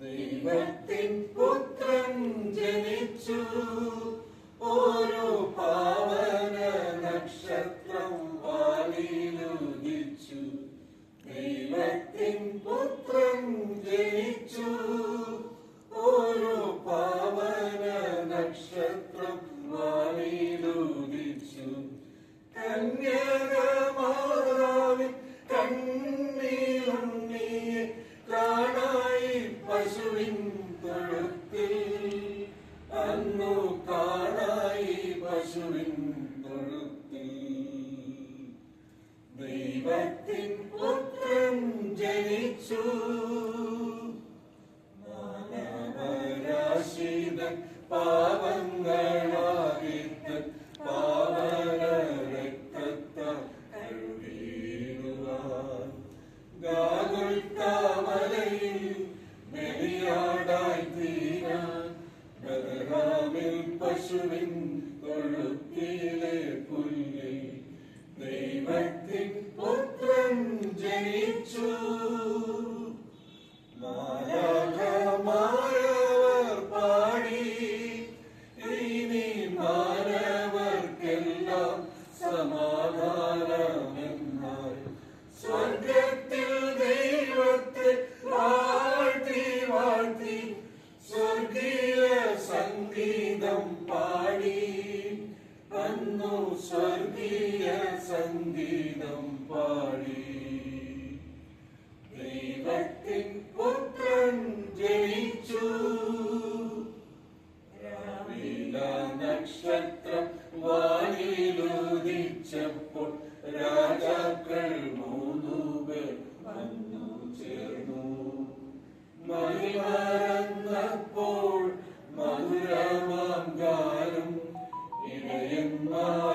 ദൈവത്തിൻ പുത്രൻ ജനിച്ചു, ഒരു പാവന നക്ഷത്രം വാനിലുദിച്ചു. ദൈവത്തിൻ പുത്രൻ ജനിച്ചു, ഒരു പാവന നക്ഷത്രം വാനിലുദിച്ചു. കന്യകമാതാവിൻ കണ്ണിലുണ്ണിയെ കാണായി പശുവിൻ തൊഴുത്തിൽ, അന്നു കാണായി പശുവിൻ തൊഴുത്തിൽ. ദൈവത്തിൻ പുത്രൻ ജനിച്ചു, മാനവരാശിതൻ പാവങ്ങളാകിത്തൻ പാവന രക്തത്താൽ കഴുകിയിടുവാൻ. ഗാഗുൽത്താമലയിൽ ബലിയാടായി തീരാൻ, ബദലാമിൽ പശുവിൻ തൊഴുത്തിലെ പുല്ലിൽ ദൈവത്തിൻ പുത്രൻ ജനിച്ചു. മാലാഖമാരവർ പാടി, ഇനി മാനവർക്കെല്ലാം സമാധാനമെന്നായി. സ്വർഗത്തിൽ ദൈവത്തെ വാഴ്ത്തി വാഴ്ത്തി സ്വർഗീയ സംഗീതം പാടി, അന്നു സ്വർഗീയ സംഗീതം പാടി. ദൈവത്തിൻ പുത്രൻ ജനിച്ചു, രാവില നക്ഷത്രം വാനിലുദിച്ചപ്പോൾ രാജാക്കൾ മൂന്നുപേർ വന്നു ചേർന്നു. മഹിമറന്നപ്പോൾ മധുരമാം ഗാനം ഇടയന്മാർ